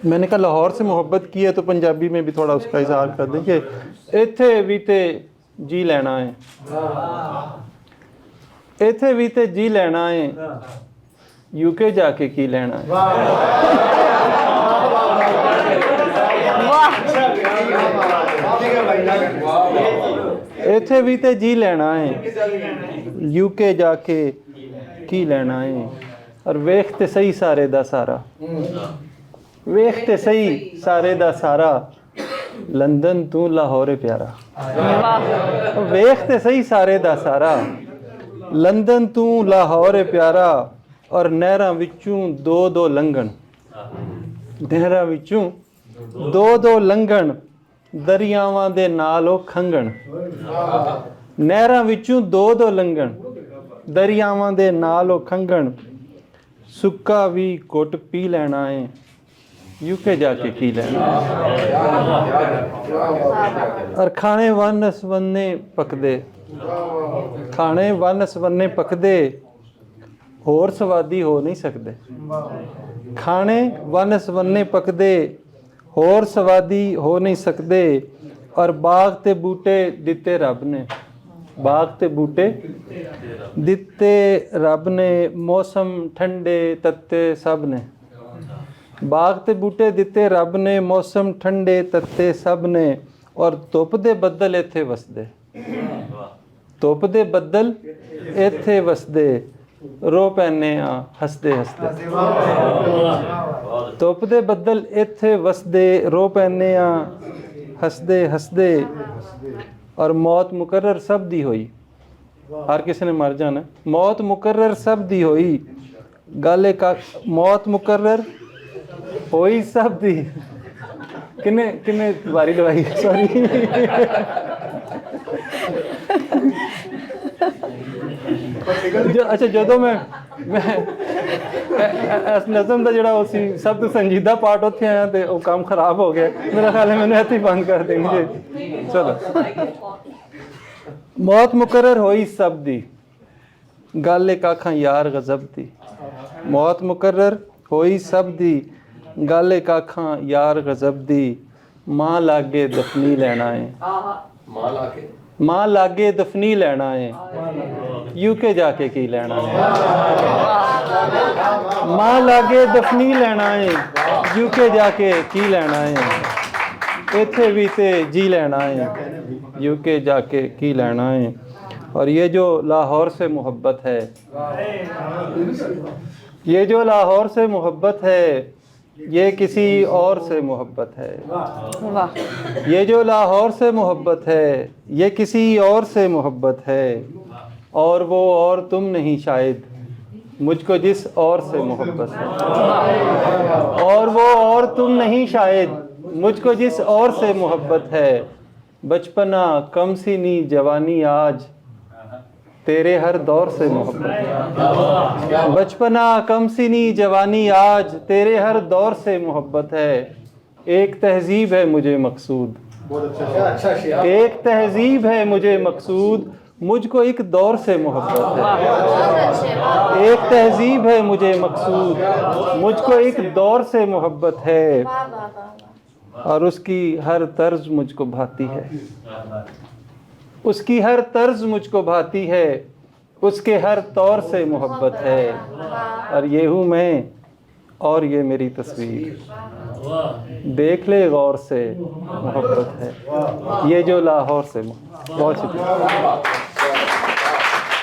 میں نے کہا لاہور سے محبت کی ہے تو پنجابی میں بھی تھوڑا اس کا اظہار کر دیں کہ ایتھے بھی تے جی لینا ہے، ایتھے بھی تے جی لینا ہے، یو کے جا کے کی لینا ہے۔ ایتھے بھی تے جی لینا ہے، یو کے جا کے کی لینا ہے، اور ویختے صحیح سارے دا سارا، ویختے صحیح سارے دا سارا، لندن تو لاہور پیارا، ویختے صحیح سارے دا سارا، لندن تو لاہور پیارا، اور نہراں وچوں دو دو لنگن، نہراں وچوں دو دو لنگن، دریاواں دے نالو کھنگن، نہراں وچوں دو دو لنگن، دریاواں دے نالو کھنگن، سکا بھی گھٹ پی لینا ہے، یو کے جا کے کی لینا ہے۔ اور کھانے ون سونے پکدے، کھانے ون سونے پکدے، ہور سوادی ہو نہیں سکدے، کھانے ون سونے پکدے، ہور سوادی ہو نہیں سکدے، اور باغ تے بوٹے دتے رب نے، باغ تے بوٹے دتے رب نے، موسم ٹھنڈے تتے سب نے، باغ تے بوٹے دتے رب نے، موسم ٹھنڈے تتے سب نے، اور دھپ دے بدل ایتھے وسدے، دھپ دے بدل ایتھے وسدے، رو پینے آ ہسدے ہسدے، دھپ دے بدل ایتھے وسدے، رو پینے آ ہسدے ہسدے، اور موت مقرر سب دی ہوئی، ہر کسی نے مر جانا، موت مقرر سب دی ہوئی، گل ایک موت مقرر ہوئی سب دی، کنے باری لوائی سوری، اچھا جدوں میں اس نظم دا جڑا سی سب تو سنجیدہ پارٹ اتنے آیا تو وہ کام خراب ہو گیا، میرا خیال ہے میں نے ایسے ہی بند کر دیں گے۔ چلو، موت مقرر ہوئی سب دی، گل ایک آکھاں یار غضب دی، موت مقرر ہوئی سب دی، گل ایک آکھاں یار غضب دی، ماں لاگے دفنی لینا ہے، ماں لاگے دفنی لینا ہے، یو کے جا کے کی لینا ہے، ماں لاگے دفنی لینا ہے، یو کے جا کے کی لینا ہے، ایتھے بھی تے جی لینا ہے، یو کے جا کے کی لینا ہے۔ اور یہ جو لاہور سے محبت ہے، یہ جو لاہور سے محبت ہے، یہ کسی اور سے محبت ہے، یہ جو لاہور سے محبت ہے، یہ کسی اور سے محبت ہے، اور وہ اور تم نہیں شاید، مجھ کو جس اور سے محبت ہے، اور وہ اور تم نہیں شاید، مجھ کو جس اور سے محبت ہے، بچپنا کم سینی جوانی آج، تیرے ہر دور سے محبت ہے، بچپنا کم سینی جوانی آج، تیرے ہر دور سے محبت ہے، ایک تہذیب ہے مجھے مقصود، ایک تہذیب ہے مجھے مقصود، مجھ کو ایک دور سے محبت ہے، ایک تہذیب ہے مجھے مقصود، مجھ کو ایک دور سے محبت ہے، اور اس کی ہر طرز مجھ کو بھاتی ہے، اس کی ہر طرز مجھ کو بھاتی ہے، اس کے ہر طور سے محبت ہے، اور یہ ہوں میں اور یہ میری تصویر، دیکھ لے غور سے محبت ہے، یہ جو لاہور سے محبت۔ بہت شکریہ۔